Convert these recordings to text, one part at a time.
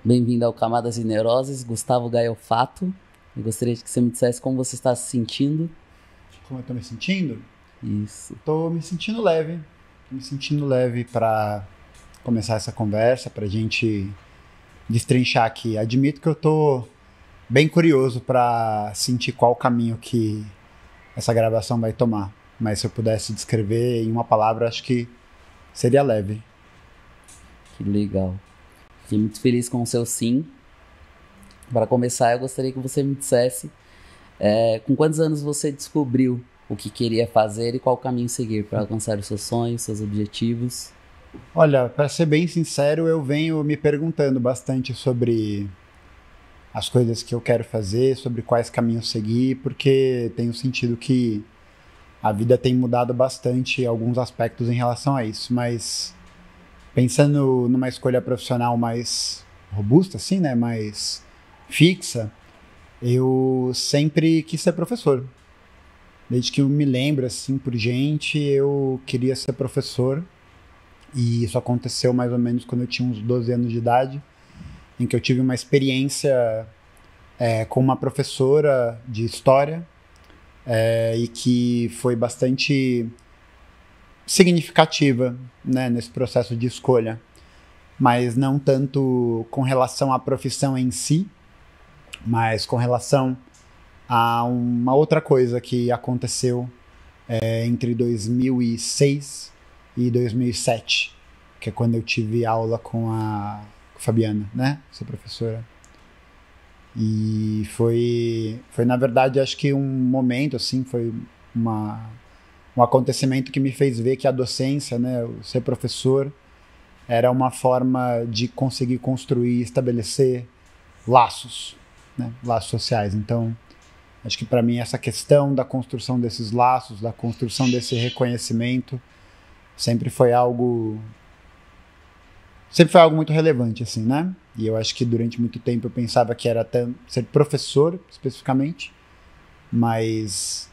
Bem-vindo ao Camadas e Neuroses, Gustavo Gaiofato. Eu gostaria que você me dissesse como você está se sentindo. Como eu tô me sentindo? Isso. Tô me sentindo leve. Tô me sentindo leve para começar essa conversa, pra gente destrinchar aqui. Admito que eu tô bem curioso para sentir qual caminho que essa gravação vai tomar. Mas se eu pudesse descrever em uma palavra, acho que seria leve. Que legal. Fiquei muito feliz com o seu sim. Para começar, eu gostaria que você me dissesse com quantos anos você descobriu o que queria fazer e qual caminho seguir para alcançar os seus sonhos, seus objetivos. Olha, para ser bem sincero, eu venho me perguntando bastante sobre as coisas que eu quero fazer, sobre quais caminhos seguir, porque tenho sentido que a vida tem mudado bastante alguns aspectos em relação a isso, mas pensando numa escolha profissional mais robusta, assim, né, mais fixa, eu sempre quis ser professor. Desde que eu me lembro, assim, por gente, eu queria ser professor. E isso aconteceu mais ou menos quando eu tinha uns 12 anos de idade, em que eu tive uma experiência com uma professora de história e que foi bastante significativa, né, nesse processo de escolha. Mas não tanto com relação à profissão em si, mas com relação a uma outra coisa que aconteceu entre 2006 e 2007, que é quando eu tive aula com a Fabiana, né, essa professora. E foi na verdade, acho que um momento, assim, foi um acontecimento que me fez ver que a docência, né, o ser professor, era uma forma de conseguir construir e estabelecer laços, né, laços sociais. Então, acho que para mim essa questão da construção desses laços, da construção desse reconhecimento, sempre foi algo muito relevante, assim, né? E eu acho que durante muito tempo eu pensava que era até ser professor, especificamente, mas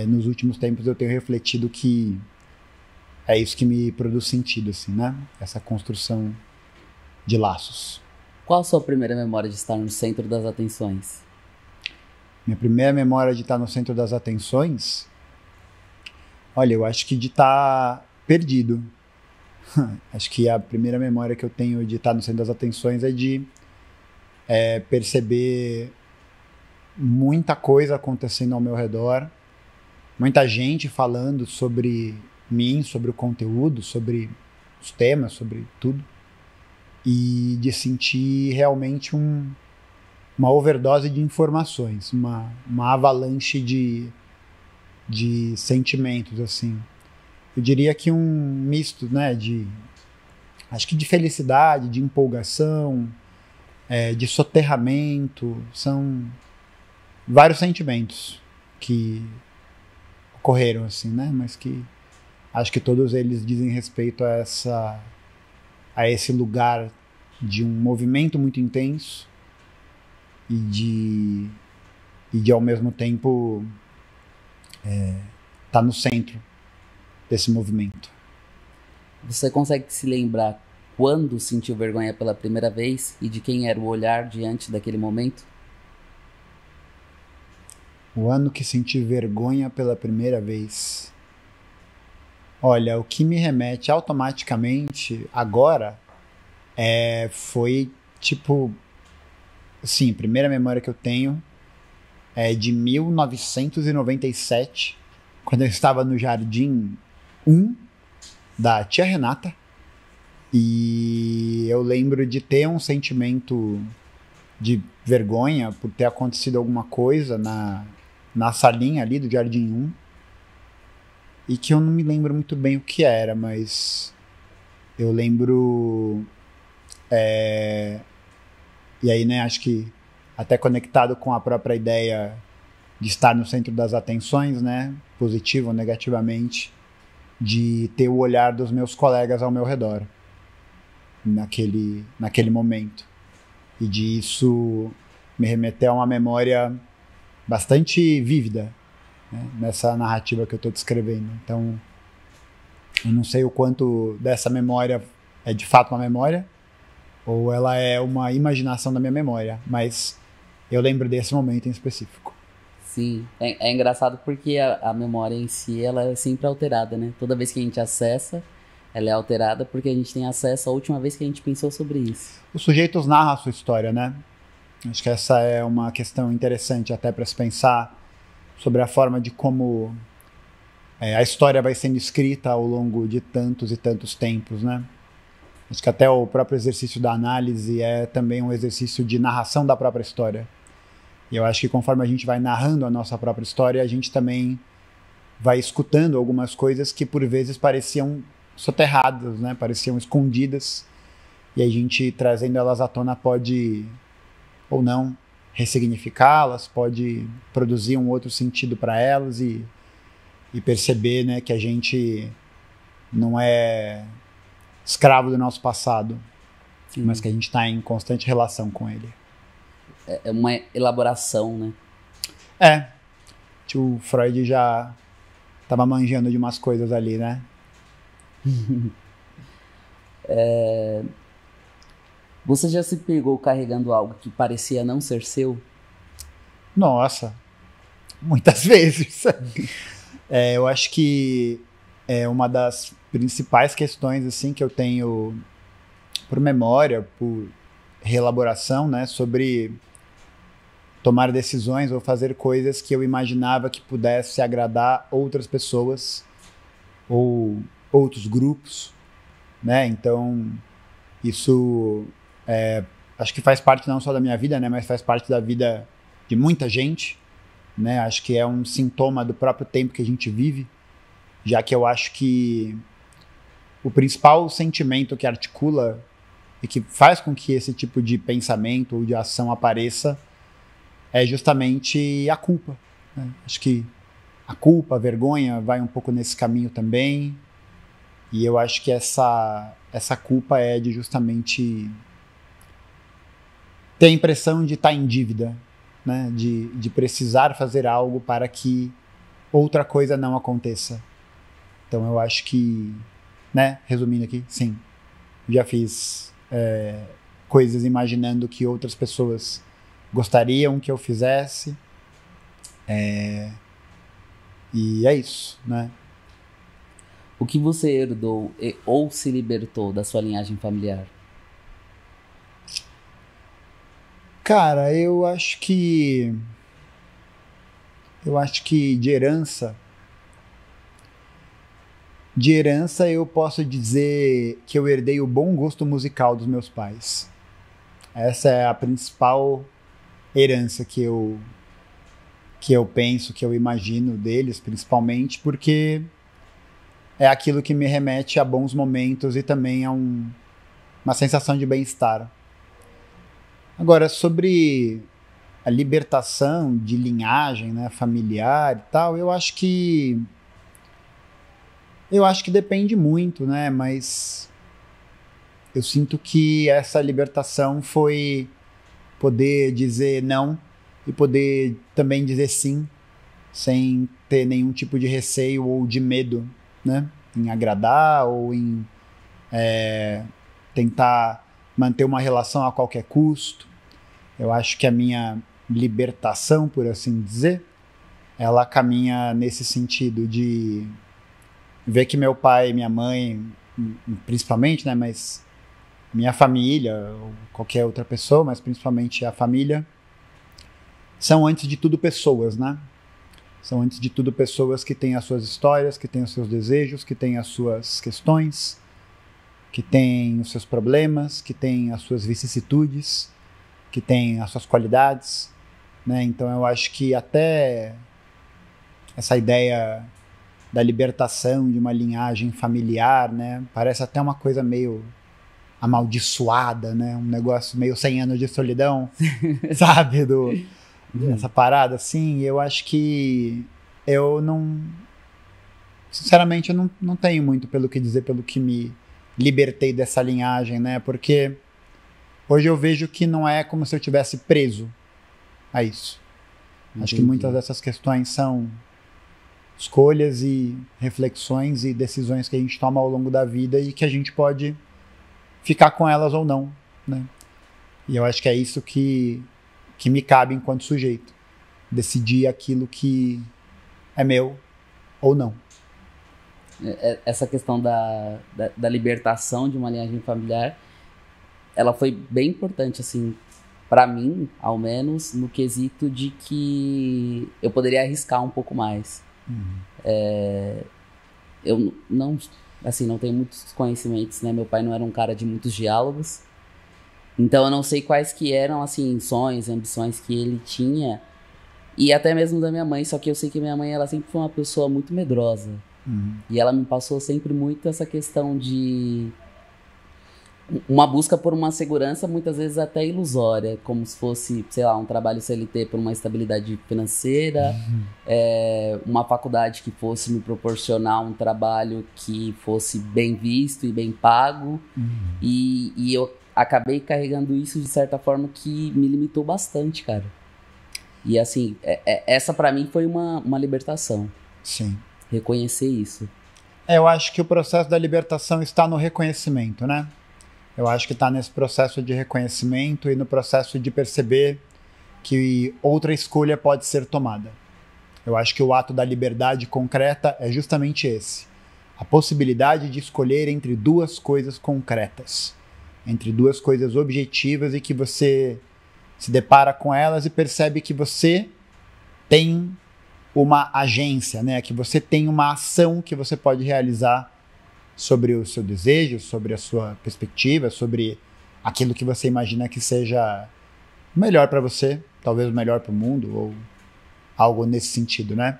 nos últimos tempos eu tenho refletido que é isso que me produz sentido, assim, né? Essa construção de laços. Qual a sua primeira memória de estar no centro das atenções? Minha primeira memória de estar no centro das atenções, olha, eu acho que de estar perdido. Acho que a primeira memória que eu tenho de estar no centro das atenções é de perceber muita coisa acontecendo ao meu redor, muita gente falando sobre mim, sobre o conteúdo, sobre os temas, sobre tudo, e de sentir realmente uma overdose de informações, uma avalanche de sentimentos, assim. Eu diria que um misto, né, acho que de felicidade, de empolgação, de soterramento, são vários sentimentos que ocorreram, assim, né, mas que acho que todos eles dizem respeito a esse lugar de um movimento muito intenso e de ao mesmo tempo tá no centro desse movimento. Você consegue se lembrar quando sentiu vergonha pela primeira vez e de quem era o olhar diante daquele momento? O ano que senti vergonha pela primeira vez. Olha, o que me remete automaticamente agora foi tipo, sim, a primeira memória que eu tenho é de 1997, quando eu estava no Jardim 1 da tia Renata, e eu lembro de ter um sentimento de vergonha por ter acontecido alguma coisa na salinha ali do Jardim 1, e que eu não me lembro muito bem o que era, mas eu lembro. E aí, né, acho que até conectado com a própria ideia de estar no centro das atenções, né, positivo ou negativamente, de ter o olhar dos meus colegas ao meu redor naquele momento. E de isso me remeter a uma memória bastante vívida, né, nessa narrativa que eu estou descrevendo. Então, eu não sei o quanto dessa memória é de fato uma memória, ou ela é uma imaginação da minha memória, mas eu lembro desse momento em específico. Sim, é engraçado porque a memória em si, ela é sempre alterada, né? Toda vez que a gente acessa, ela é alterada porque a gente tem acesso à última vez que a gente pensou sobre isso. Os sujeitos narram a sua história, né? Acho que essa é uma questão interessante até para se pensar sobre a forma de como a história vai sendo escrita ao longo de tantos e tantos tempos, né? Acho que até o próprio exercício da análise é também um exercício de narração da própria história. E eu acho que conforme a gente vai narrando a nossa própria história, a gente também vai escutando algumas coisas que por vezes pareciam soterradas, né? Pareciam escondidas. E a gente, trazendo elas à tona, pode, ou não, ressignificá-las, pode produzir um outro sentido para elas e perceber, né, que a gente não é escravo do nosso passado, sim, mas que a gente está em constante relação com ele. É uma elaboração, né? O Freud já estava manjando de umas coisas ali, né? Você já se pegou carregando algo que parecia não ser seu? Nossa, muitas vezes. Eu acho que é uma das principais questões assim, que eu tenho por memória, por reelaboração, né, sobre tomar decisões ou fazer coisas que eu imaginava que pudesse agradar outras pessoas ou outros grupos, né? Então, isso acho que faz parte não só da minha vida, né, mas faz parte da vida de muita gente, né? Acho que é um sintoma do próprio tempo que a gente vive, já que eu acho que o principal sentimento que articula e que faz com que esse tipo de pensamento ou de ação apareça é justamente a culpa, né? Acho que a culpa, a vergonha vai um pouco nesse caminho também, e eu acho que essa culpa é de justamente ter a impressão de estar em dívida, né? De precisar fazer algo para que outra coisa não aconteça. Então eu acho que, né, resumindo aqui, sim, já fiz coisas imaginando que outras pessoas gostariam que eu fizesse, e é isso, né? O que você herdou ou se libertou da sua linhagem familiar? Cara, eu acho que de herança eu posso dizer que eu herdei o bom gosto musical dos meus pais. Essa é a principal herança que eu penso, que eu imagino deles, principalmente, porque é aquilo que me remete a bons momentos e também a uma sensação de bem-estar. Agora, sobre a libertação de linhagem, né, familiar e tal, eu acho que depende muito, né, mas eu sinto que essa libertação foi poder dizer não e poder também dizer sim, sem ter nenhum tipo de receio ou de medo, né, em agradar ou em tentar manter uma relação a qualquer custo. Eu acho que a minha libertação, por assim dizer, ela caminha nesse sentido de ver que meu pai e minha mãe, principalmente, né, mas minha família, ou qualquer outra pessoa, mas principalmente a família, são antes de tudo pessoas, né? São antes de tudo pessoas que têm as suas histórias, que têm os seus desejos, que têm as suas questões, que têm os seus problemas, que têm as suas vicissitudes, que têm as suas qualidades, né? Então eu acho que até essa ideia da libertação de uma linhagem familiar, né, parece até uma coisa meio amaldiçoada, né, um negócio meio 100 anos de solidão, sabe, essa parada assim. Eu acho que eu não, sinceramente, eu não tenho muito pelo que dizer, pelo que me libertei dessa linhagem, né, porque hoje eu vejo que não é como se eu tivesse preso a isso. Entendi. Acho que muitas dessas questões são escolhas e reflexões e decisões que a gente toma ao longo da vida e que a gente pode ficar com elas ou não, né? E eu acho que é isso que me cabe enquanto sujeito. Decidir aquilo que é meu ou não. Essa questão da libertação de uma linhagem familiar, ela foi bem importante, assim, para mim, ao menos, no quesito de que eu poderia arriscar um pouco mais. Eu não, assim, não tenho muitos conhecimentos, né? Meu pai não era um cara de muitos diálogos, então eu não sei quais que eram, assim, sonhos, ambições que ele tinha, e até mesmo da minha mãe, só que eu sei que minha mãe, ela sempre foi uma pessoa muito medrosa. E ela me passou sempre muito essa questão de uma busca por uma segurança, muitas vezes até ilusória, como se fosse, sei lá, um trabalho CLT por uma estabilidade financeira, uma faculdade que fosse me proporcionar um trabalho que fosse bem visto e bem pago, e eu acabei carregando isso de certa forma que me limitou bastante, cara. E assim, essa pra mim foi uma libertação. Sim. Reconhecer isso. Eu acho que o processo da libertação está no reconhecimento, né? Eu acho que está nesse processo de reconhecimento e no processo de perceber que outra escolha pode ser tomada. Eu acho que o ato da liberdade concreta é justamente esse. A possibilidade de escolher entre duas coisas concretas, entre duas coisas objetivas e que você se depara com elas e percebe que você tem uma agência, né? Que você tem uma ação que você pode realizar sobre o seu desejo, sobre a sua perspectiva, sobre aquilo que você imagina que seja melhor para você, talvez melhor para o mundo, ou algo nesse sentido, né?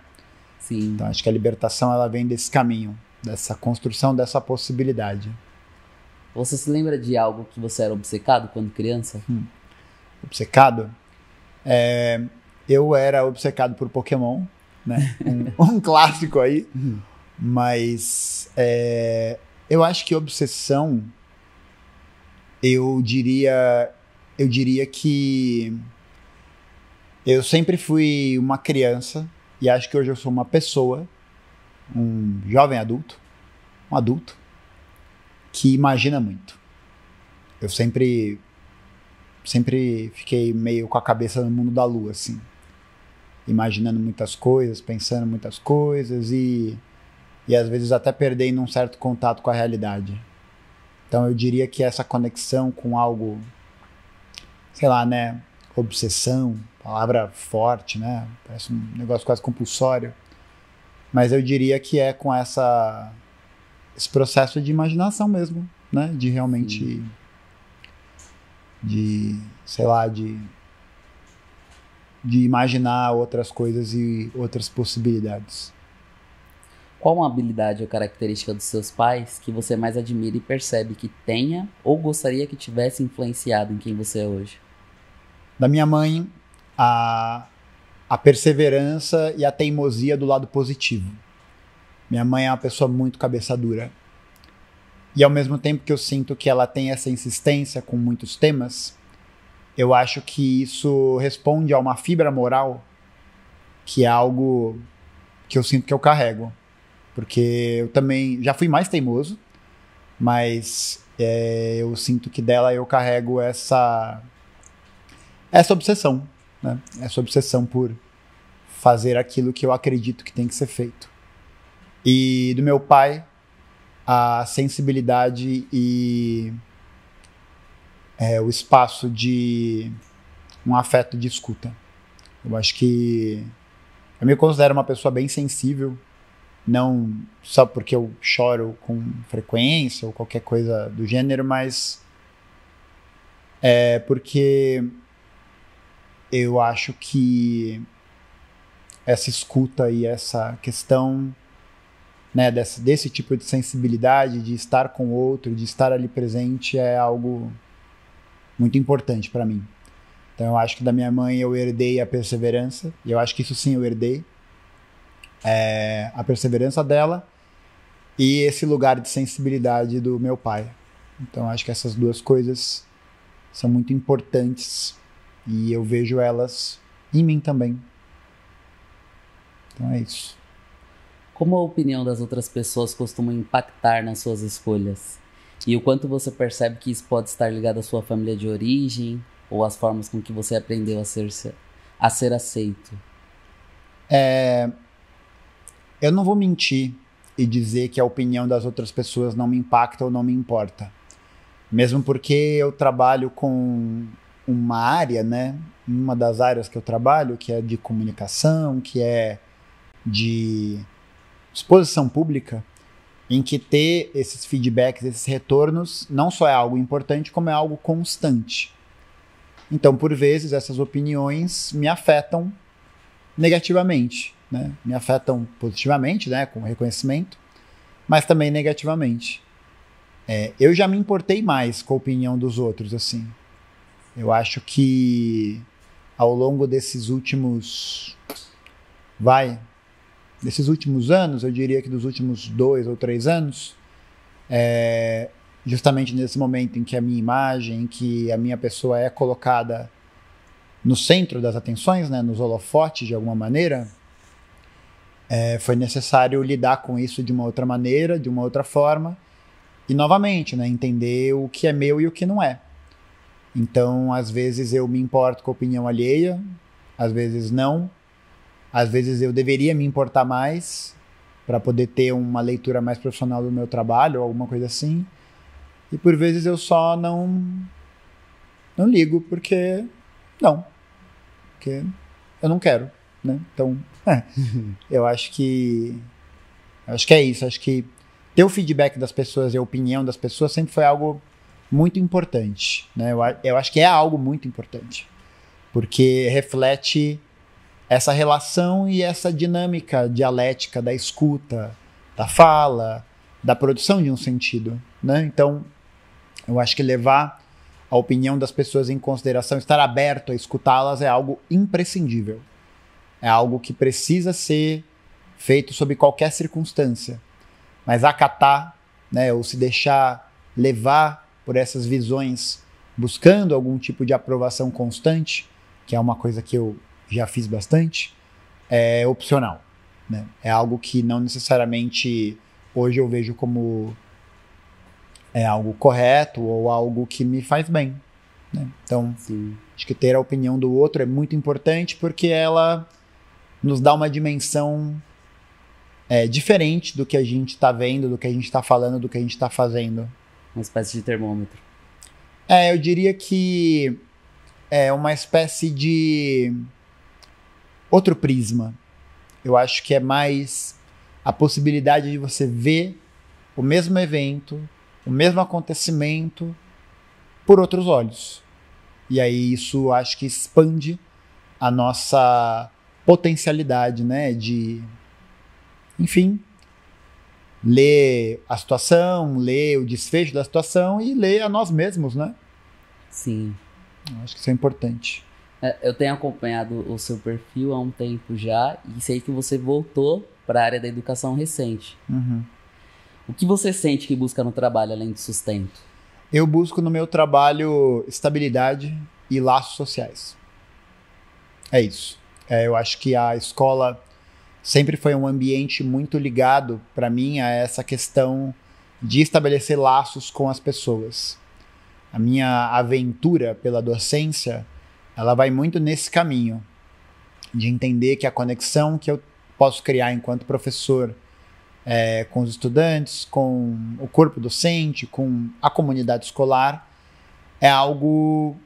Sim. Então acho que a libertação ela vem desse caminho, dessa construção dessa possibilidade. Você se lembra de algo que você era obcecado quando criança? Obcecado? Eu era obcecado por Pokémon, né? Um clássico aí. Mas eu acho que obsessão, eu diria que eu sempre fui uma criança e acho que hoje eu sou uma pessoa, um jovem adulto, um adulto que imagina muito. Eu sempre fiquei meio com a cabeça no mundo da lua, assim, imaginando muitas coisas, pensando muitas coisas e às vezes até perdendo um certo contato com a realidade. Então eu diria que essa conexão com algo, sei lá, né, obsessão, palavra forte, né, parece um negócio quase compulsório, mas eu diria que é com esse processo de imaginação mesmo, né, de realmente, sei lá, de imaginar outras coisas e outras possibilidades. Qual uma habilidade ou característica dos seus pais que você mais admira e percebe que tenha ou gostaria que tivesse influenciado em quem você é hoje? Da minha mãe, a perseverança e a teimosia do lado positivo. Minha mãe é uma pessoa muito cabeça dura. E ao mesmo tempo que eu sinto que ela tem essa insistência com muitos temas, eu acho que isso responde a uma fibra moral que é algo que eu sinto que eu carrego. Porque eu também já fui mais teimoso, mas eu sinto que dela eu carrego essa obsessão, né? Essa obsessão por fazer aquilo que eu acredito que tem que ser feito. E do meu pai, a sensibilidade e o espaço de um afeto de escuta. Eu acho que eu me considero uma pessoa bem sensível, não só porque eu choro com frequência ou qualquer coisa do gênero, mas porque eu acho que essa escuta e essa questão, né, desse tipo de sensibilidade, de estar com o outro, de estar ali presente, é algo muito importante para mim. Então eu acho que da minha mãe eu herdei a perseverança, e eu acho que isso sim eu herdei, a perseverança dela e esse lugar de sensibilidade do meu pai. Então acho que essas duas coisas são muito importantes e eu vejo elas em mim também. Então é isso. Como a opinião das outras pessoas costuma impactar nas suas escolhas? E o quanto você percebe que isso pode estar ligado à sua família de origem ou às formas com que você aprendeu a ser aceito? Eu não vou mentir e dizer que a opinião das outras pessoas não me impacta ou não me importa. Mesmo porque eu trabalho com uma área, né? Uma das áreas que eu trabalho, que é de comunicação, que é de exposição pública, em que ter esses feedbacks, esses retornos, não só é algo importante, como é algo constante. Então, por vezes, essas opiniões me afetam negativamente, né? Me afetam positivamente, né? Com reconhecimento, mas também negativamente. Eu já me importei mais com a opinião dos outros, assim. Eu acho que ao longo desses últimos anos, eu diria que dos últimos 2 ou 3 anos, justamente nesse momento em que a minha imagem, em que a minha pessoa é colocada no centro das atenções, né, nos holofotes de alguma maneira, foi necessário lidar com isso de uma outra maneira, de uma outra forma, e novamente, né, entender o que é meu e o que não é. Então, às vezes eu me importo com a opinião alheia, às vezes não. Às vezes eu deveria me importar mais para poder ter uma leitura mais profissional do meu trabalho ou alguma coisa assim. E por vezes eu só não ligo porque eu não quero, né? Então, eu acho que é isso. Acho que ter o feedback das pessoas e a opinião das pessoas sempre foi algo muito importante, né? Eu acho que é algo muito importante, porque reflete essa relação e essa dinâmica dialética da escuta, da fala, da produção de um sentido, né? Então, eu acho que levar a opinião das pessoas em consideração, estar aberto a escutá-las é algo imprescindível. É algo que precisa ser feito sob qualquer circunstância. Mas acatar, né, ou se deixar levar por essas visões, buscando algum tipo de aprovação constante, que é uma coisa que eu já fiz bastante, é opcional, né? É algo que não necessariamente hoje eu vejo como algo correto ou algo que me faz bem, né? Então, Sim. acho que ter a opinião do outro é muito importante porque ela nos dá uma dimensão diferente do que a gente está vendo, do que a gente está falando, do que a gente está fazendo. Uma espécie de termômetro. Eu diria que é uma espécie de outro prisma. Eu acho que é mais a possibilidade de você ver o mesmo evento, o mesmo acontecimento por outros olhos. E aí isso acho que expande a nossa potencialidade, né, de, enfim, ler a situação, ler o desfecho da situação e ler a nós mesmos, né? Sim. Eu acho que isso é importante. Eu tenho acompanhado o seu perfil há um tempo já e sei que você voltou para a área da educação recente. Uhum. O que você sente que busca no trabalho além de sustento? Eu busco no meu trabalho estabilidade e laços sociais. É isso. Eu acho que a escola sempre foi um ambiente muito ligado, para mim, a essa questão de estabelecer laços com as pessoas. A minha aventura pela docência, ela vai muito nesse caminho, de entender que a conexão que eu posso criar enquanto professor com os estudantes, com o corpo docente, com a comunidade escolar, é algo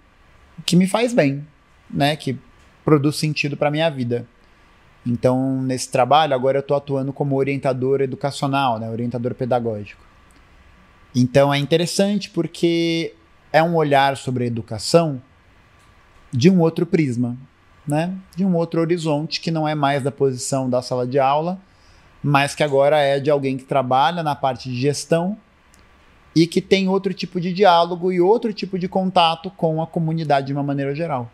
que me faz bem, né? Que produz sentido para a minha vida. Então, nesse trabalho, agora eu estou atuando como orientador educacional, né? Orientador pedagógico. Então, é interessante porque é um olhar sobre a educação de um outro prisma, né? De um outro horizonte que não é mais da posição da sala de aula, mas que agora é de alguém que trabalha na parte de gestão e que tem outro tipo de diálogo e outro tipo de contato com a comunidade de uma maneira geral.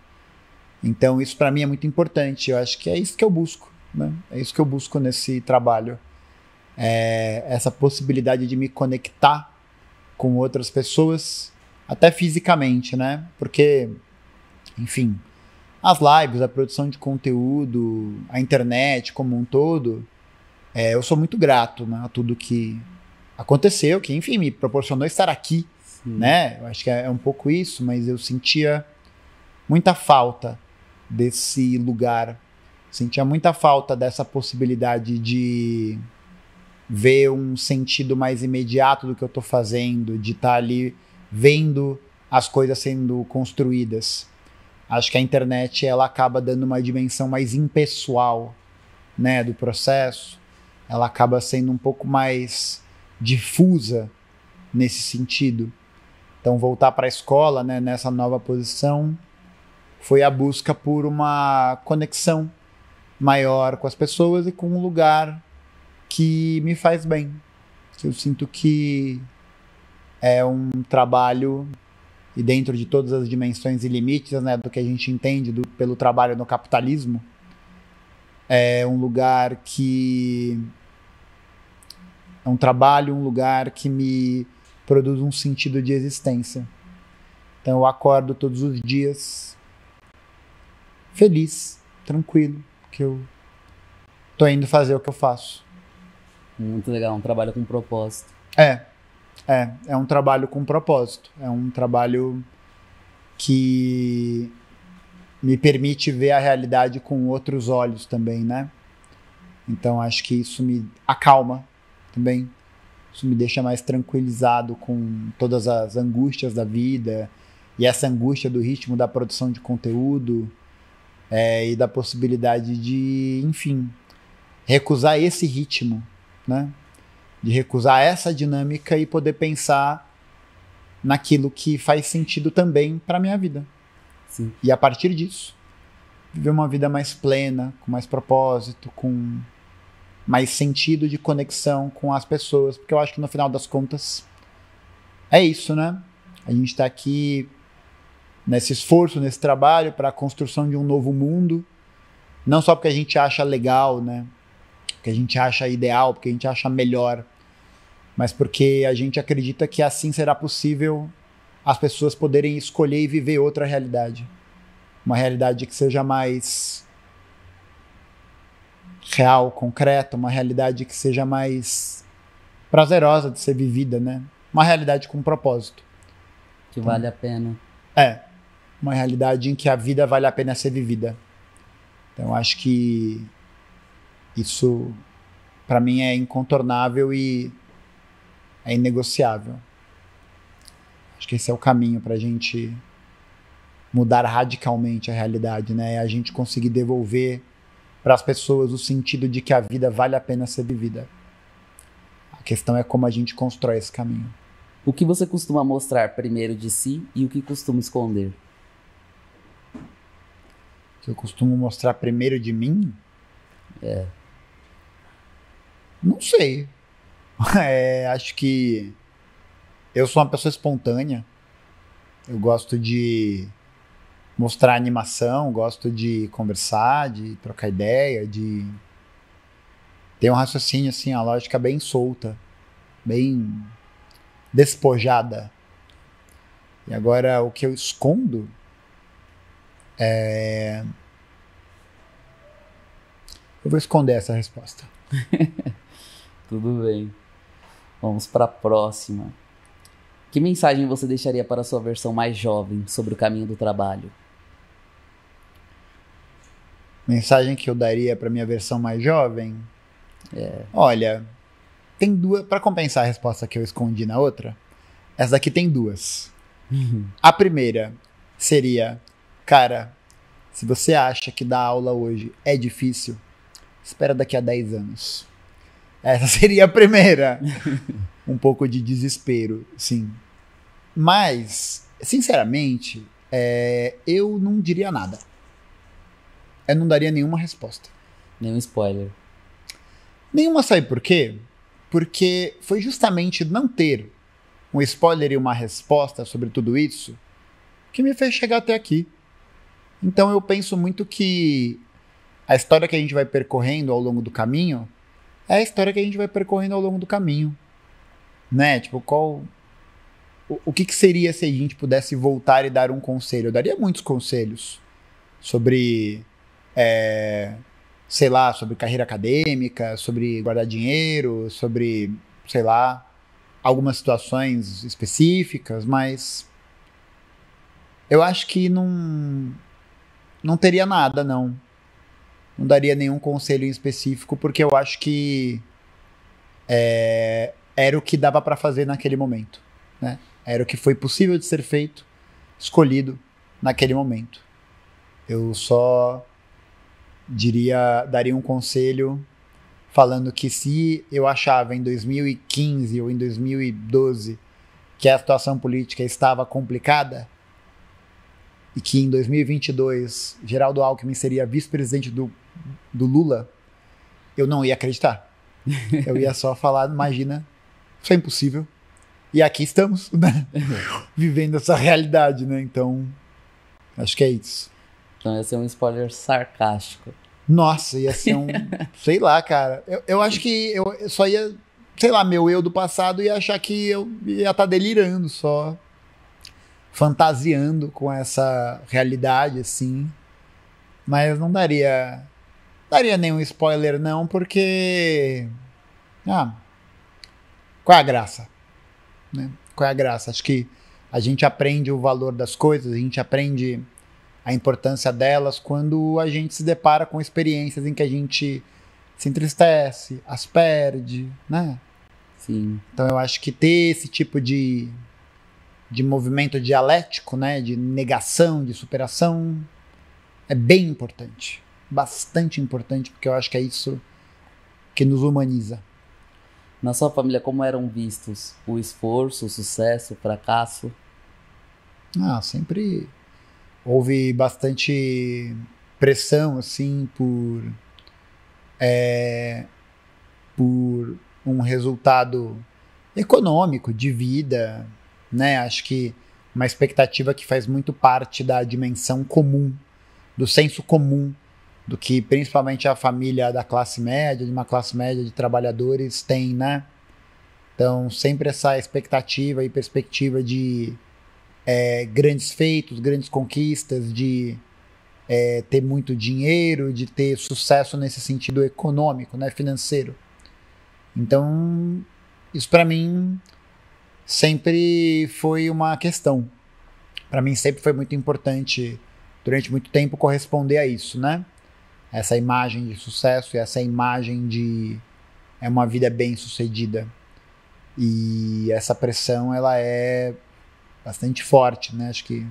Então, isso para mim é muito importante. Eu acho que é isso que eu busco, né? É isso que eu busco nesse trabalho. Essa possibilidade de me conectar com outras pessoas, até fisicamente, né? Porque, enfim, as lives, a produção de conteúdo, a internet como um todo, eu sou muito grato, né, a aconteceu, que enfim, me proporcionou estar aqui, Sim. né? Eu acho que é um pouco isso, mas eu sentia muita falta desse lugar, sentia muita falta dessa possibilidade de ver um sentido mais imediato do que eu tô fazendo, de estar ali vendo as coisas sendo construídas. Acho que a internet ela acaba dando uma dimensão mais impessoal, né, do processo. Ela acaba sendo um pouco mais difusa nesse sentido. Então, voltar para a escola, né, nessa nova posição, foi a busca por uma conexão maior com as pessoas e com um lugar que me faz bem. Eu sinto que é um trabalho, e dentro de todas as dimensões e limites, né, do que a gente entende pelo trabalho no capitalismo, é um lugar que... é um trabalho, um lugar que me produz um sentido de existência. Então eu acordo todos os dias feliz, tranquilo, que eu tô indo fazer o que eu faço. Muito legal, um trabalho com propósito. É um trabalho com propósito. É um trabalho que me permite ver a realidade com outros olhos também, né? Então acho que isso me acalma também. Isso me deixa mais tranquilizado com todas as angústias da vida e essa angústia do ritmo da produção de conteúdo e da possibilidade de, enfim, recusar esse ritmo, né? De recusar essa dinâmica e poder pensar naquilo que faz sentido também para minha vida. Sim. E a partir disso, viver uma vida mais plena, com mais propósito, com mais sentido de conexão com as pessoas, porque eu acho que no final das contas é isso, né? A gente está aqui nesse esforço, nesse trabalho para a construção de um novo mundo, não só porque a gente acha legal, né? Porque a gente acha ideal, porque a gente acha melhor, mas porque a gente acredita que assim será possível as pessoas poderem escolher e viver outra realidade. Uma realidade que seja mais real, concreta, uma realidade que seja mais prazerosa de ser vivida, né? Uma realidade com propósito. Que vale a pena. Uma realidade em que a vida vale a pena ser vivida. Então acho que isso para mim é incontornável e é inegociável. Acho que esse é o caminho para a gente mudar radicalmente a realidade, né? É a gente conseguir devolver para as pessoas o sentido de que a vida vale a pena ser vivida. A questão é como a gente constrói esse caminho. O que você costuma mostrar primeiro de si e o que costuma esconder? O que eu costumo mostrar primeiro de mim? Não sei. Acho que eu sou uma pessoa espontânea. Eu gosto de mostrar animação, gosto de conversar, de trocar ideia, de ter um raciocínio, assim, a lógica bem solta, bem despojada. E agora, o que eu escondo eu vou esconder essa resposta. Tudo bem. Vamos para a próxima. Que mensagem você deixaria para a sua versão mais jovem sobre o caminho do trabalho? Mensagem que eu daria para minha versão mais jovem? Olha, tem duas. Para compensar a resposta que eu escondi na outra, essa daqui tem duas. A primeira seria, cara, se você acha que dar aula hoje é difícil, espera daqui a 10 anos. Essa seria a primeira. Um pouco de desespero, sim. Mas, sinceramente, eu não diria nada. Eu não daria nenhuma resposta. Nenhum spoiler. Nenhuma, sabe por quê? Porque foi justamente não ter um spoiler e uma resposta sobre tudo isso que me fez chegar até aqui. Então eu penso muito que a história que a gente vai percorrendo ao longo do caminho é a história que a gente vai percorrendo ao longo do caminho. Né? Tipo, o que seria se a gente pudesse voltar e dar um conselho? Eu daria muitos conselhos sobre, sei lá, sobre carreira acadêmica, sobre guardar dinheiro, sobre, sei lá, algumas situações específicas, mas eu acho que não teria nada, não. Não daria nenhum conselho em específico, porque eu acho que era o que dava para fazer naquele momento, né? Era o que foi possível de ser feito, escolhido naquele momento. Eu só daria um conselho falando que se eu achava em 2015 ou em 2012 que a situação política estava complicada e que em 2022 Geraldo Alckmin seria vice-presidente do Lula, eu não ia acreditar. Eu ia só falar, imagina, isso é impossível. E aqui estamos, né? Vivendo essa realidade, né? Então, acho que é isso. Então ia ser um spoiler sarcástico. Nossa, ia ser sei lá, cara. Eu acho que eu só ia, sei lá, meu eu do passado ia achar que eu ia estar delirando só. Fantasiando com essa realidade, assim. Mas não daria nenhum spoiler, não, porque... qual é a graça? Né? Qual é a graça? Acho que a gente aprende o valor das coisas, a gente aprende a importância delas quando a gente se depara com experiências em que a gente se entristece, as perde, né? Sim. Então eu acho que ter esse tipo de movimento dialético, né, de negação, de superação, é bem importante. Bastante importante, porque eu acho que é isso que nos humaniza. Na sua família, como eram vistos o esforço, o sucesso, o fracasso? Sempre houve bastante pressão, assim, por um resultado econômico, de vida, né? Acho que uma expectativa que faz muito parte da dimensão comum, do senso comum, do que principalmente a família da classe média, de uma classe média de trabalhadores tem, né? Então, sempre essa expectativa e perspectiva de grandes feitos, grandes conquistas, de ter muito dinheiro, de ter sucesso nesse sentido econômico, né, financeiro. Então, isso para mim sempre foi uma questão. Para mim sempre foi muito importante, durante muito tempo, corresponder a isso, né? Essa imagem de sucesso e essa imagem de uma vida bem-sucedida. E essa pressão, ela é bastante forte, né? Acho que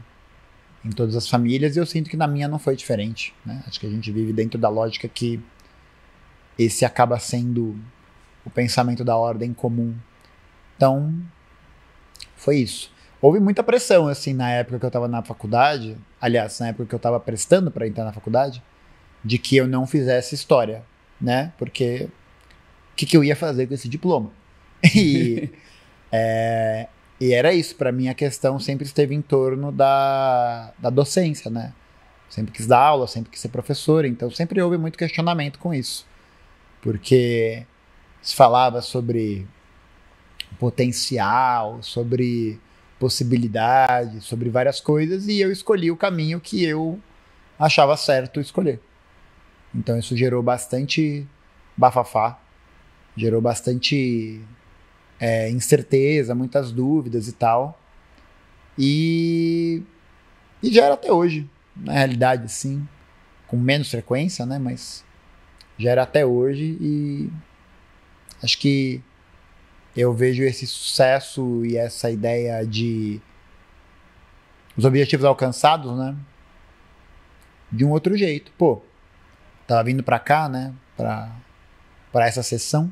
em todas as famílias, e eu sinto que na minha não foi diferente, né? Acho que a gente vive dentro da lógica que esse acaba sendo o pensamento da ordem comum. Então, foi isso. Houve muita pressão, assim, na época que eu estava na faculdade, aliás, na época que eu estava prestando para entrar na faculdade, de que eu não fizesse história, né? Porque o que eu ia fazer com esse diploma? E era isso, para mim a questão sempre esteve em torno da docência, né? Sempre quis dar aula, sempre quis ser professor, então sempre houve muito questionamento com isso. Porque se falava sobre potencial, sobre possibilidade, sobre várias coisas, e eu escolhi o caminho que eu achava certo escolher. Então isso gerou bastante bafafá, gerou bastante incerteza, muitas dúvidas e tal. E gera até hoje, na realidade, assim, com menos frequência, né? Mas gera até hoje, e acho que eu vejo esse sucesso e essa ideia de os objetivos alcançados, né? De um outro jeito. Pô, tava vindo pra cá, né? Pra essa sessão.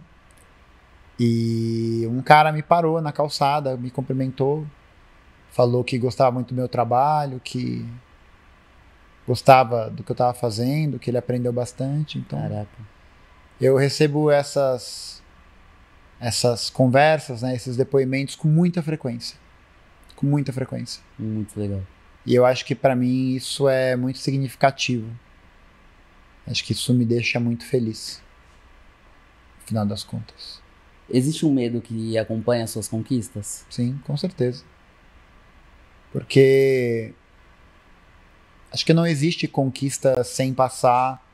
E um cara me parou na calçada, me cumprimentou, falou que gostava muito do meu trabalho, que gostava do que eu estava fazendo, que ele aprendeu bastante. Então, Caraca. Eu recebo essas conversas, né, esses depoimentos com muita frequência. Com muita frequência. Muito legal. E eu acho que para mim isso é muito significativo. Acho que isso me deixa muito feliz, no final das contas. Existe um medo que acompanha as suas conquistas? Sim, com certeza. Porque acho que não existe conquista sem passar,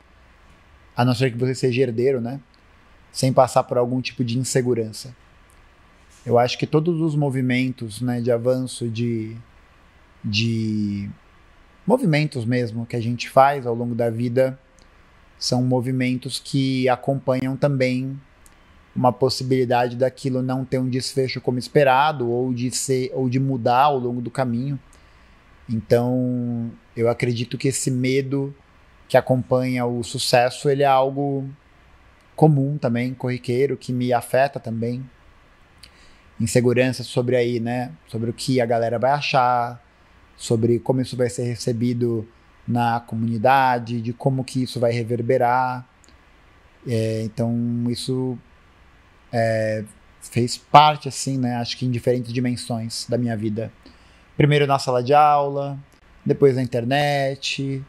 a não ser que você seja herdeiro, né? Sem passar por algum tipo de insegurança. Eu acho que todos os movimentos, né, de avanço, de movimentos mesmo que a gente faz ao longo da vida são movimentos que acompanham também uma possibilidade daquilo não ter um desfecho como esperado ou de mudar ao longo do caminho. Então, eu acredito que esse medo que acompanha o sucesso, ele é algo comum também, corriqueiro, que me afeta também. Insegurança sobre aí, né? Sobre o que a galera vai achar, sobre como isso vai ser recebido na comunidade, de como que isso vai reverberar. Então, isso fez parte, assim, né? Acho que em diferentes dimensões da minha vida. Primeiro na sala de aula, depois na internet,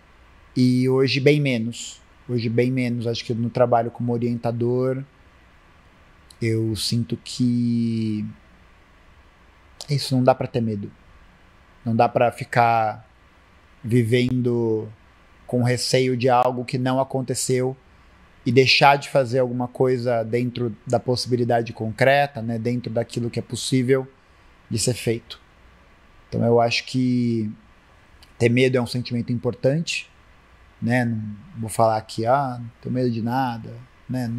e hoje bem menos. Hoje bem menos. Acho que no trabalho como orientador, eu sinto que isso não dá para ter medo. Não dá para ficar vivendo com receio de algo que não aconteceu e deixar de fazer alguma coisa dentro da possibilidade concreta, né, dentro daquilo que é possível de ser feito. Então eu acho que ter medo é um sentimento importante, né? Não vou falar aqui, não tenho medo de nada, né?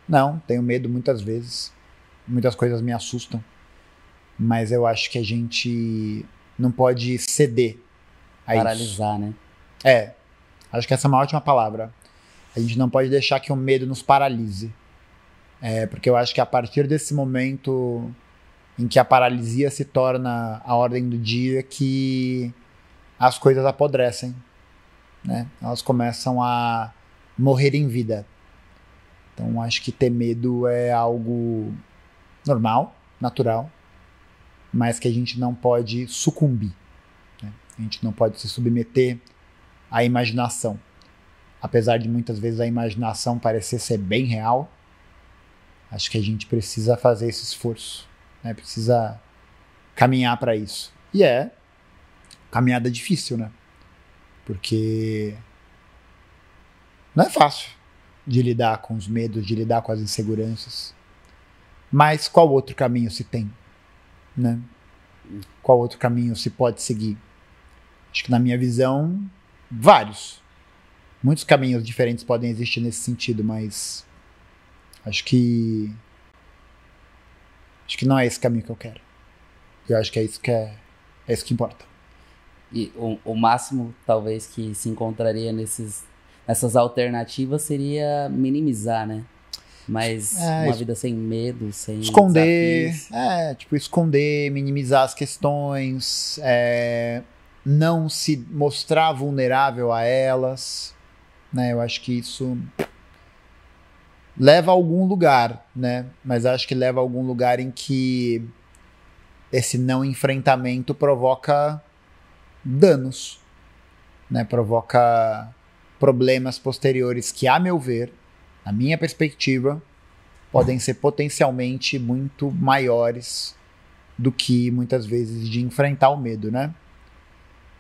Não, tenho medo muitas vezes. Muitas coisas me assustam. Mas eu acho que a gente não pode ceder a Paralisar, isso. né? Acho que essa é uma ótima palavra. A gente não pode deixar que o medo nos paralise. Porque eu acho que a partir desse momento em que a paralisia se torna a ordem do dia, que as coisas apodrecem, né? Elas começam a morrer em vida. Então acho que ter medo é algo normal, natural, mas que a gente não pode sucumbir, né? A gente não pode se submeter à imaginação. Apesar de muitas vezes a imaginação parecer ser bem real, acho que a gente precisa fazer esse esforço, né? Precisa caminhar para isso. E caminhada difícil, né? Porque não é fácil de lidar com os medos, de lidar com as inseguranças. Mas qual outro caminho se tem, né? Qual outro caminho se pode seguir? Acho que na minha visão, vários. Muitos caminhos diferentes podem existir nesse sentido, mas acho que não é esse caminho que eu quero. Eu acho que é isso que importa. E o máximo, talvez, que se encontraria nessas alternativas seria minimizar, né? Mas uma vida sem medo, sem esconder, desafios. esconder, minimizar as questões, não se mostrar vulnerável a elas, né? Eu acho que isso leva a algum lugar, né? Mas acho que leva a algum lugar em que esse não enfrentamento provoca danos, né? Provoca problemas posteriores que, a meu ver, na minha perspectiva, podem ser potencialmente muito maiores do que muitas vezes de enfrentar o medo, né?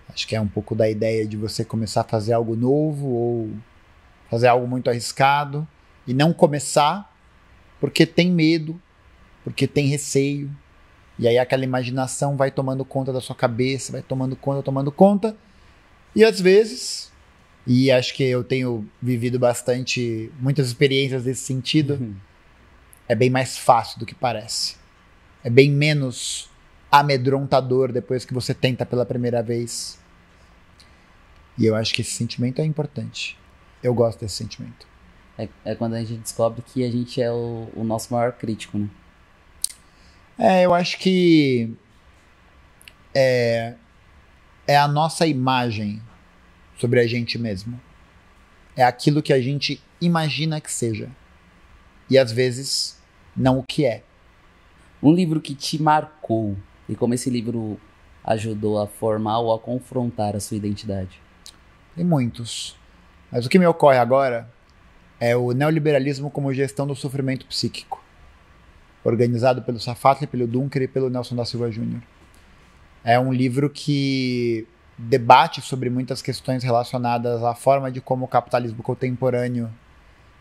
Acho que é um pouco da ideia de você começar a fazer algo novo ou fazer algo muito arriscado e não começar porque tem medo, porque tem receio. E aí aquela imaginação vai tomando conta da sua cabeça, vai tomando conta. E às vezes, e acho que eu tenho vivido muitas experiências desse sentido, é bem mais fácil do que parece. É bem menos amedrontador depois que você tenta pela primeira vez. E eu acho que esse sentimento é importante. Eu gosto desse sentimento. É quando a gente descobre que a gente é o nosso maior crítico, né? Eu acho que é a nossa imagem sobre a gente mesmo. É aquilo que a gente imagina que seja. E às vezes, não o que é. Um livro que te marcou e como esse livro ajudou a formar ou a confrontar a sua identidade? Tem muitos. Mas o que me ocorre agora é o Neoliberalismo como Gestão do Sofrimento Psíquico, organizado pelo Safatli, pelo Dunker e pelo Nelson da Silva Jr. É um livro que debate sobre muitas questões relacionadas à forma de como o capitalismo contemporâneo,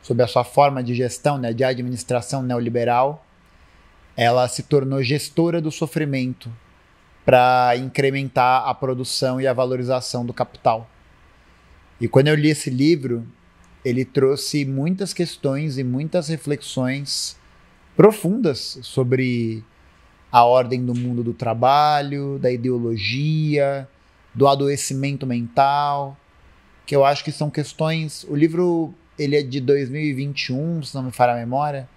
sob a sua forma de gestão, né, de administração neoliberal, ela se tornou gestora do sofrimento para incrementar a produção e a valorização do capital. E quando eu li esse livro, ele trouxe muitas questões e muitas reflexões profundas sobre a ordem do mundo do trabalho, da ideologia, do adoecimento mental, que eu acho que são questões... O livro, ele é de 2021, se não me falha a memória.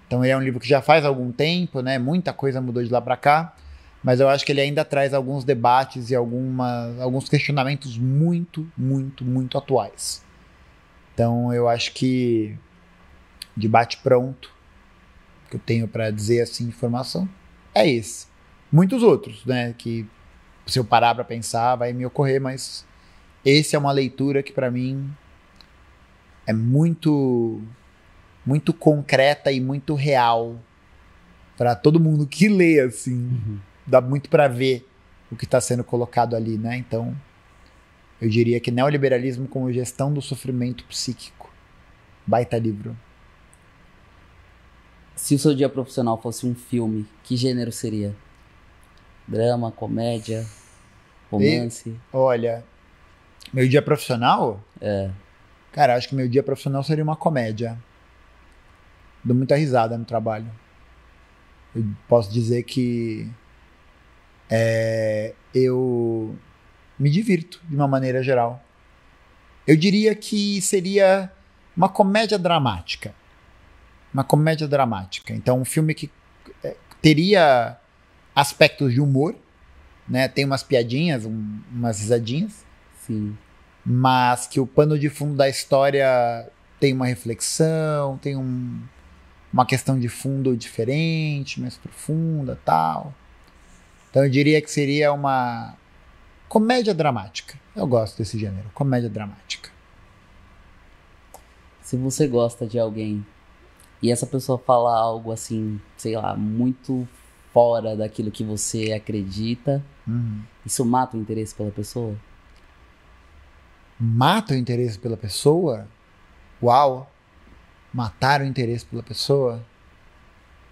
Então ele é um livro que já faz algum tempo, né? Muita coisa mudou de lá para cá. Mas eu acho que ele ainda traz alguns debates e alguns questionamentos muito, muito, muito atuais. Então eu acho que de bate-pronto, que eu tenho para dizer assim, informação, é esse. Muitos outros, né? Que se eu parar para pensar vai me ocorrer, mas esse é uma leitura que para mim é muito, muito concreta e muito real para todo mundo que lê, assim. Uhum. Dá muito para ver o que está sendo colocado ali, né? Então, eu diria que Neoliberalismo como Gestão do Sofrimento Psíquico. Baita livro. Se o seu dia profissional fosse um filme, que gênero seria? Drama, comédia, romance? Olha, meu dia profissional? Cara, acho que meu dia profissional seria uma comédia. Dou muita risada no trabalho. Eu posso dizer que eu me divirto de uma maneira geral. Eu diria que seria uma comédia dramática. Uma comédia dramática. Então, um filme que teria aspectos de humor, né? Tem umas piadinhas, umas risadinhas. Sim. Mas que o pano de fundo da história tem uma reflexão, tem uma questão de fundo diferente, mais profunda, tal. Então eu diria que seria uma comédia dramática. Eu gosto desse gênero, comédia dramática. Se você gosta de alguém e essa pessoa fala algo assim, sei lá, muito fora daquilo que você acredita, isso mata o interesse pela pessoa? Mata o interesse pela pessoa? Uau! Matar o interesse pela pessoa?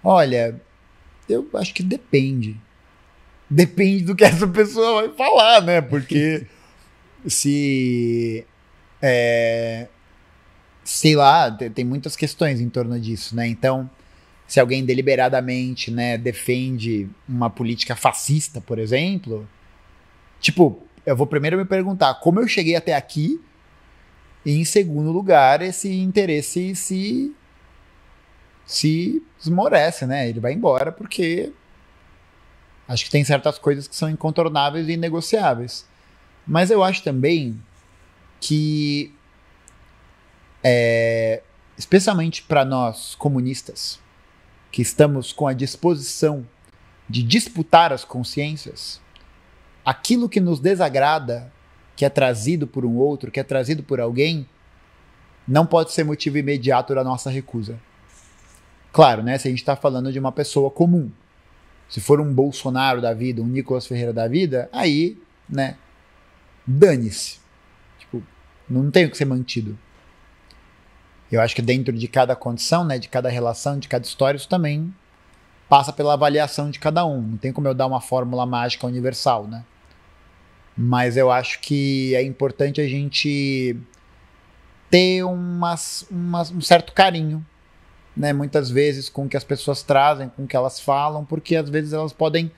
Olha, eu acho que depende. Depende do que essa pessoa vai falar, né? Porque se... sei lá, tem muitas questões em torno disso, né? Então, se alguém deliberadamente, né, defende uma política fascista, por exemplo, tipo, eu vou primeiro me perguntar como eu cheguei até aqui e, em segundo lugar, esse interesse se esmorece, né? Ele vai embora porque acho que tem certas coisas que são incontornáveis e inegociáveis. Mas eu acho também que, especialmente para nós comunistas, que estamos com a disposição de disputar as consciências, aquilo que nos desagrada, que é trazido por um outro, que é trazido por alguém, não pode ser motivo imediato da nossa recusa. Claro, né? Se a gente está falando de uma pessoa comum, se for um Bolsonaro da vida, um Nicolas Ferreira da vida, aí, né, dane-se. Tipo, não tem o que ser mantido. Eu acho que dentro de cada condição, né, de cada relação, de cada história, isso também passa pela avaliação de cada um. Não tem como eu dar uma fórmula mágica universal, né? Mas eu acho que é importante a gente ter um certo carinho, né, muitas vezes com o que as pessoas trazem, com o que elas falam, porque às vezes elas podem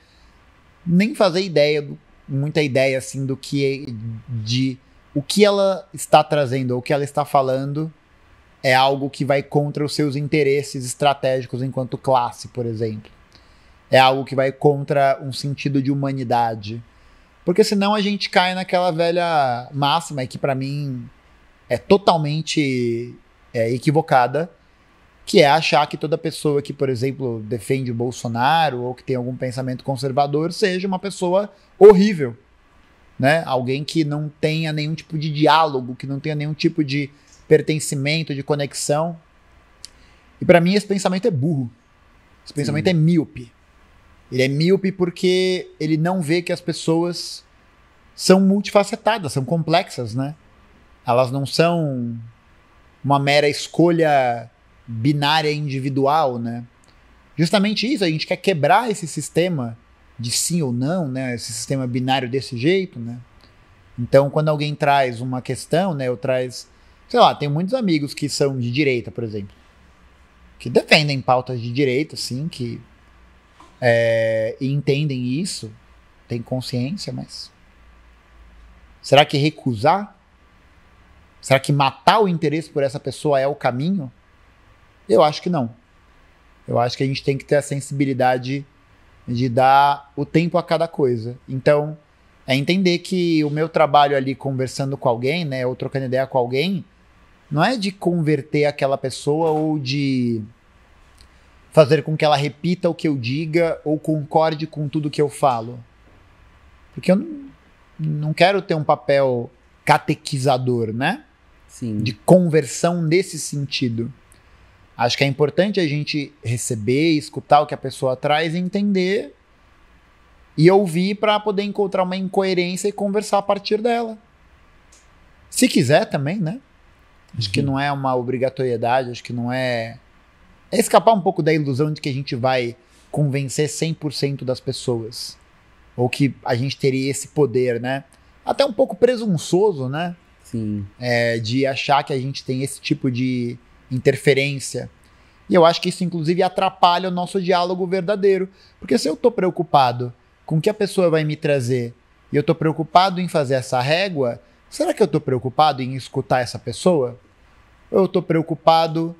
nem fazer muita ideia assim de o que ela está trazendo ou o que ela está falando é algo que vai contra os seus interesses estratégicos enquanto classe, por exemplo. É algo que vai contra um sentido de humanidade. Porque senão a gente cai naquela velha máxima que para mim é totalmente equivocada, que é achar que toda pessoa que, por exemplo, defende o Bolsonaro ou que tem algum pensamento conservador seja uma pessoa horrível, né? Alguém que não tenha nenhum tipo de diálogo, que não tenha nenhum tipo de pertencimento, de conexão. E para mim esse pensamento é burro. Esse pensamento é míope. Ele é míope porque ele não vê que as pessoas são multifacetadas, são complexas, né? Elas não são uma mera escolha binária individual, né? justamente isso, a gente quer quebrar esse sistema de sim ou não, né? Esse sistema binário desse jeito, né? Então, quando alguém traz uma questão, né? Sei lá, tenho muitos amigos que são de direita, por exemplo, que defendem pautas de direita, assim, que e entendem isso, têm consciência, mas será que recusar? Será que matar o interesse por essa pessoa é o caminho? Eu acho que não. Eu acho que a gente tem que ter a sensibilidade de dar o tempo a cada coisa. Então, é entender que o meu trabalho ali conversando com alguém, né, ou trocando ideia com alguém, não é de converter aquela pessoa ou de fazer com que ela repita o que eu diga ou concorde com tudo que eu falo. Porque eu não quero ter um papel catequizador, né? Sim. De conversão nesse sentido. Acho que é importante a gente receber, escutar o que a pessoa traz e entender e ouvir para poder encontrar uma incoerência e conversar a partir dela. Se quiser também, né? Acho que não é uma obrigatoriedade, acho que não é... É escapar um pouco da ilusão de que a gente vai convencer 100% das pessoas. Ou que a gente teria esse poder, né? Até um pouco presunçoso, né? Sim. De achar que a gente tem esse tipo de interferência. E eu acho que isso, inclusive, atrapalha o nosso diálogo verdadeiro. Porque se eu tô preocupado com o que a pessoa vai me trazer e eu tô preocupado em fazer essa régua, será que eu tô preocupado em escutar essa pessoa? Ou eu tô preocupado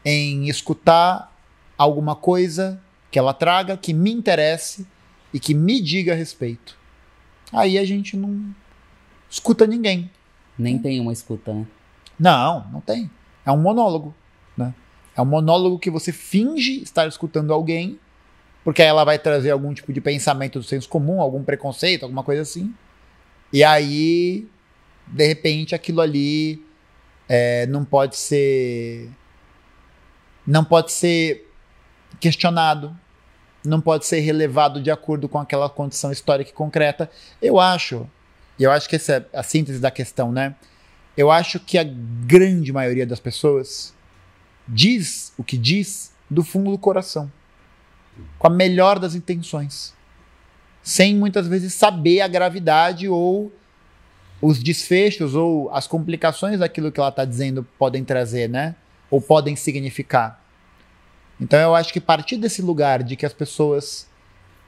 em escutar alguma coisa que ela traga, que me interesse e que me diga a respeito? Aí a gente não escuta ninguém. Nem tem uma escuta, né? Não tem. É um monólogo, né? É um monólogo que você finge estar escutando alguém, porque aí ela vai trazer algum tipo de pensamento do senso comum, algum preconceito, alguma coisa assim. E aí, de repente, aquilo ali não pode ser questionado, não pode ser relevado de acordo com aquela condição histórica e concreta. Eu acho que essa é a síntese da questão, né? Eu acho que a grande maioria das pessoas diz o que diz do fundo do coração, com a melhor das intenções, sem muitas vezes saber a gravidade ou os desfechos ou as complicações daquilo que ela está dizendo podem trazer, né? Ou podem significar. Então eu acho que partir desse lugar de que as pessoas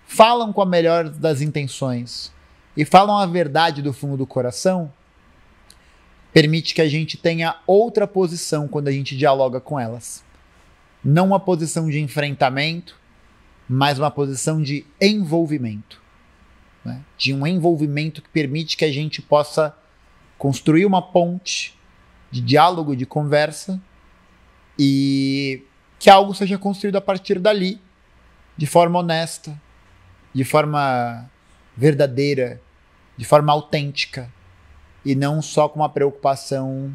falam com a melhor das intenções e falam a verdade do fundo do coração, permite que a gente tenha outra posição quando a gente dialoga com elas. Não uma posição de enfrentamento, mas uma posição de envolvimento. Né? De um envolvimento que permite que a gente possa construir uma ponte de diálogo, de conversa, e que algo seja construído a partir dali, de forma honesta, de forma verdadeira, de forma autêntica, e não só com uma preocupação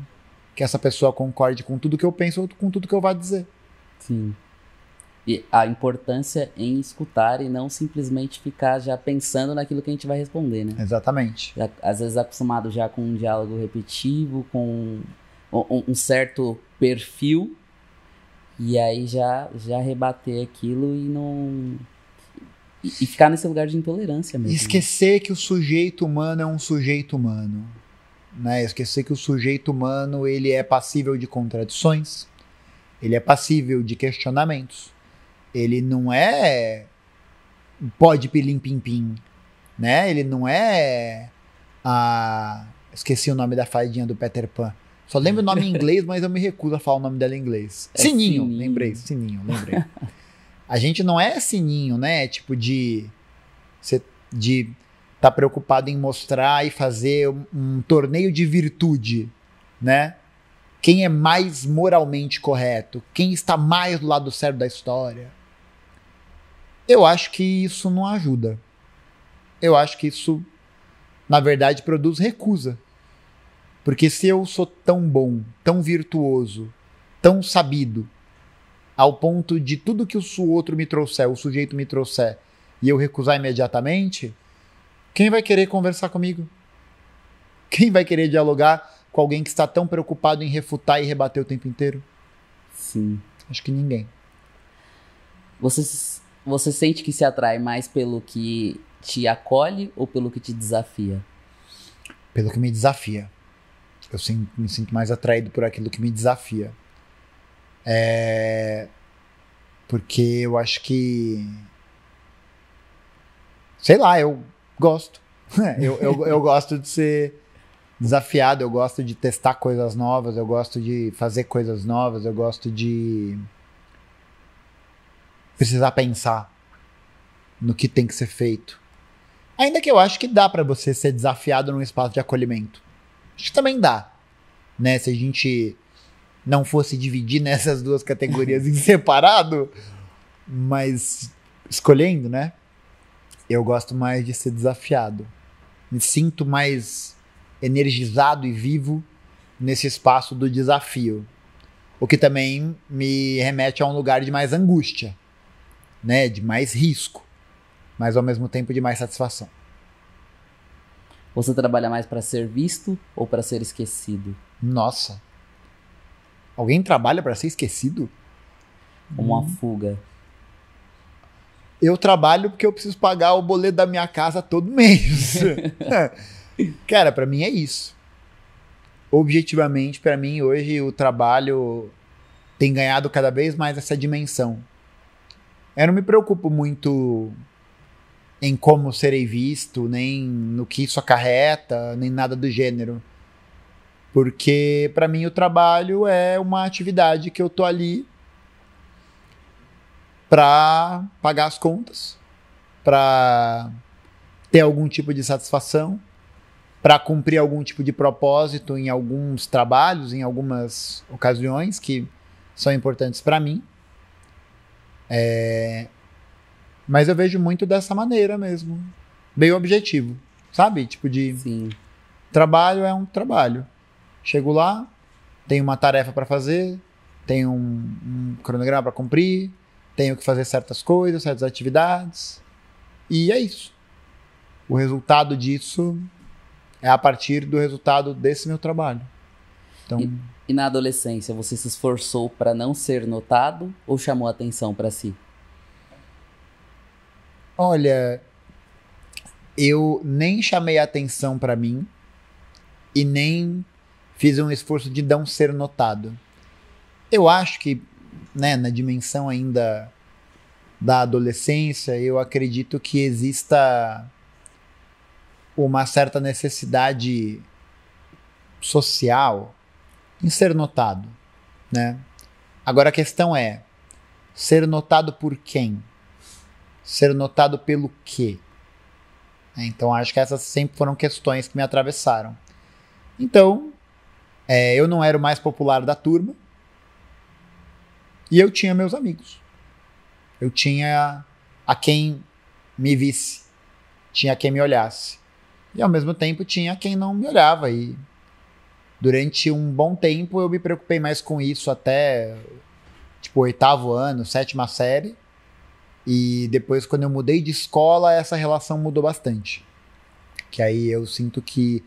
que essa pessoa concorde com tudo que eu penso ou com tudo que eu vou dizer. Sim. E a importância em escutar e não simplesmente ficar já pensando naquilo que a gente vai responder, né? Exatamente. Às vezes acostumado já com um diálogo repetitivo, com um certo perfil, e aí já rebater aquilo e não... E ficar nesse lugar de intolerância mesmo. Esquecer que o sujeito humano é um sujeito humano. Né? Esquecer que o sujeito humano ele é passível de contradições, ele é passível de questionamentos. Ele não é pode pilim-pim-pim, né? Ele não é esqueci o nome da fadinha do Peter Pan. Só lembro o nome em inglês, mas eu me recuso a falar o nome dela em inglês. Sininho. Lembrei. A gente não é sininho, né? Tipo de tá preocupado em mostrar e fazer um torneio de virtude, né? Quem é mais moralmente correto? Quem está mais do lado certo da história? Eu acho que isso não ajuda. Eu acho que isso, na verdade, produz recusa. Porque se eu sou tão bom, tão virtuoso, tão sabido, ao ponto de tudo que o outro me trouxer, o sujeito me trouxer, e eu recusar imediatamente, quem vai querer conversar comigo? Quem vai querer dialogar com alguém que está tão preocupado em refutar e rebater o tempo inteiro? Sim. Acho que ninguém. Você sente que se atrai mais pelo que te acolhe ou pelo que te desafia? Pelo que me desafia. Eu me sinto mais atraído por aquilo que me desafia. Porque eu acho que... Sei lá, eu gosto. eu gosto de ser desafiado, eu gosto de testar coisas novas, eu gosto de fazer coisas novas, eu gosto de precisar pensar no que tem que ser feito. Ainda que eu acho que dá pra você ser desafiado num espaço de acolhimento. Acho que também dá, né? Se a gente não fosse dividir nessas duas categorias em separado, mas escolhendo, né? Eu gosto mais de ser desafiado. Me sinto mais energizado e vivo nesse espaço do desafio. O que também me remete a um lugar de mais angústia, né? De mais risco, mas ao mesmo tempo de mais satisfação. Você trabalha mais para ser visto ou para ser esquecido? Nossa. Alguém trabalha para ser esquecido? Como uma fuga. Eu trabalho porque eu preciso pagar o boleto da minha casa todo mês. Cara, para mim é isso. Objetivamente, para mim, hoje o trabalho tem ganhado cada vez mais essa dimensão. Eu não me preocupo muito em como serei visto, nem no que isso acarreta, nem nada do gênero. Porque, para mim, o trabalho é uma atividade que eu tô ali para pagar as contas, para ter algum tipo de satisfação, para cumprir algum tipo de propósito em alguns trabalhos, em algumas ocasiões que são importantes para mim. Mas eu vejo muito dessa maneira mesmo, bem objetivo, sabe? Tipo de Sim. Trabalho é um trabalho. Chego lá, tenho uma tarefa para fazer, tenho um cronograma para cumprir, tenho que fazer certas coisas, certas atividades, e é isso. O resultado disso é a partir do resultado desse meu trabalho. Então, E na adolescência, você se esforçou para não ser notado ou chamou atenção para si? olha, eu nem chamei atenção para mim e nem fiz um esforço de não ser notado. Eu acho que, né, na dimensão ainda da adolescência, eu acredito que exista uma certa necessidade social em ser notado, né? Agora a questão é, ser notado por quem? Ser notado pelo quê? Então acho que essas sempre foram questões que me atravessaram. Então, eu não era o mais popular da turma e eu tinha meus amigos. Eu tinha a quem me visse, tinha quem me olhasse. E ao mesmo tempo tinha quem não me olhava. E durante um bom tempo eu me preocupei mais com isso até tipo 8º ano, 7ª série. E depois, quando eu mudei de escola, essa relação mudou bastante. Que aí eu sinto que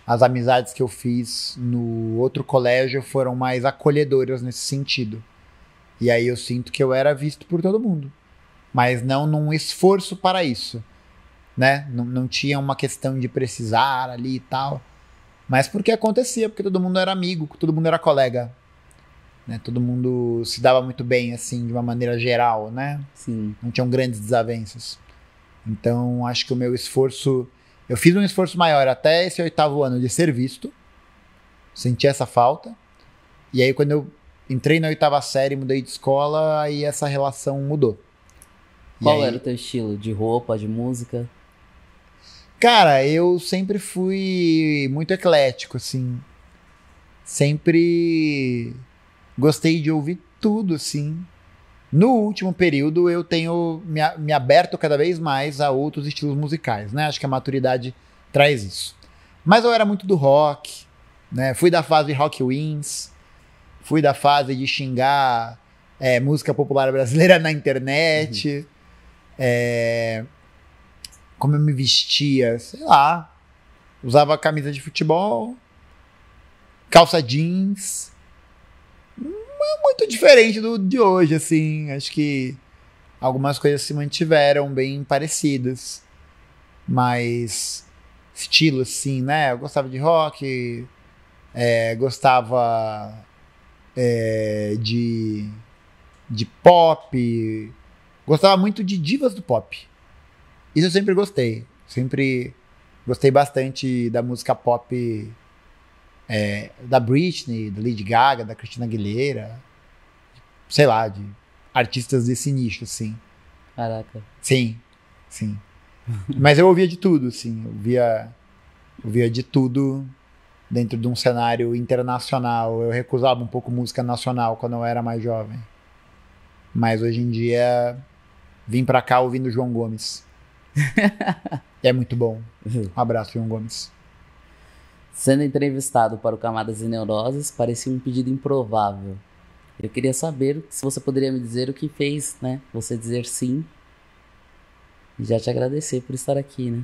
as amizades que eu fiz no outro colégio foram mais acolhedoras nesse sentido. E aí eu sinto que eu era visto por todo mundo. Mas não num esforço para isso, né? Não tinha uma questão de precisar ali e tal. Mas porque acontecia, porque todo mundo era amigo, todo mundo era colega. Né? Todo mundo se dava muito bem, assim, de uma maneira geral, né? Sim. Não tinham grandes desavenças. Então, acho que o meu esforço... Eu fiz um esforço maior até esse 8º ano de ser visto. Senti essa falta. E aí, quando eu entrei na 8ª série, mudei de escola, aí essa relação mudou. Qual era o teu estilo? De roupa, de música? Cara, eu sempre fui muito eclético, assim. Sempre gostei de ouvir tudo, assim. No último período, eu tenho me aberto cada vez mais a outros estilos musicais, né? Acho que a maturidade traz isso. Mas eu era muito do rock, né? Fui da fase de Rock Wins, fui da fase de xingar música popular brasileira na internet. Como eu me vestia, sei lá. Usava camisa de futebol, calça jeans. Não é muito diferente do de hoje, assim. Acho que algumas coisas se mantiveram bem parecidas. Mas estilo, assim, né? Eu gostava de rock, gostava de pop, gostava muito de divas do pop. Isso eu sempre gostei. Sempre gostei bastante da música pop da Britney, da Lady Gaga, da Christina Aguilera, sei lá, de artistas desse nicho, assim. Caraca. Sim, sim. Mas eu ouvia de tudo, assim. Eu ouvia de tudo dentro de um cenário internacional. Eu recusava um pouco música nacional quando eu era mais jovem. Mas hoje em dia, vim pra cá ouvindo João Gomes. É muito bom. Um abraço, João Gomes. Sendo entrevistado para o Camadas e Neuroses, parecia um pedido improvável. Eu queria saber se você poderia me dizer o que fez, né? Você dizer sim. E já te agradecer por estar aqui, né?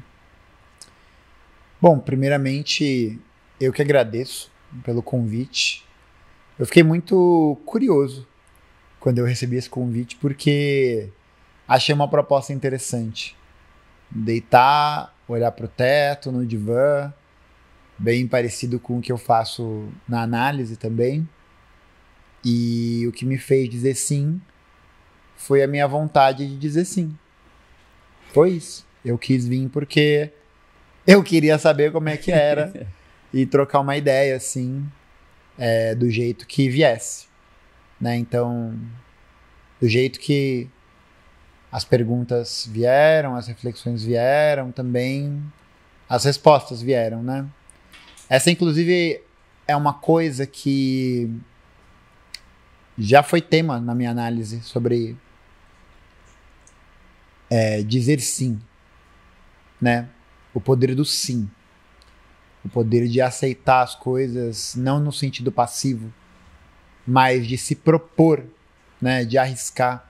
Bom, primeiramente, eu que agradeço pelo convite. Eu fiquei muito curioso quando eu recebi esse convite, porque achei uma proposta interessante. Deitar, olhar pro teto, no divã, bem parecido com o que eu faço na análise também. E o que me fez dizer sim foi a minha vontade de dizer sim. Foi isso. Eu quis vir porque eu queria saber como é que era e trocar uma ideia, assim, do jeito que viesse. Né? Então, do jeito que as perguntas vieram, as reflexões vieram, também as respostas vieram, né? Essa, inclusive, é uma coisa que já foi tema na minha análise sobre dizer sim, né? O poder do sim. O poder de aceitar as coisas, não no sentido passivo, mas de se propor, né? De arriscar.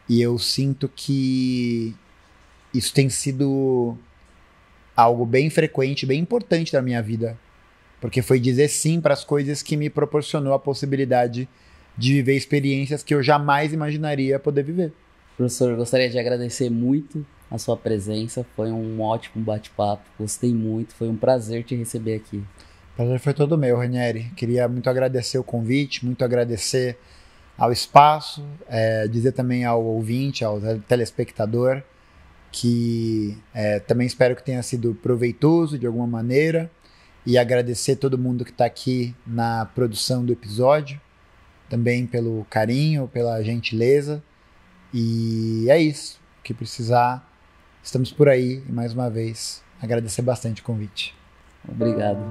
E eu sinto que isso tem sido algo bem frequente, bem importante da minha vida. Porque foi dizer sim para as coisas que me proporcionou a possibilidade de viver experiências que eu jamais imaginaria poder viver. Professor, eu gostaria de agradecer muito a sua presença. Foi um ótimo bate-papo. Gostei muito. Foi um prazer te receber aqui. O prazer foi todo meu, Ranieri. Queria muito agradecer o convite, muito agradecer ao espaço, dizer também ao ouvinte, ao telespectador, que também espero que tenha sido proveitoso de alguma maneira, e agradecer todo mundo que está aqui na produção do episódio, também pelo carinho, pela gentileza. E é isso. O que precisar, estamos por aí. E mais uma vez, agradecer bastante o convite. Obrigado.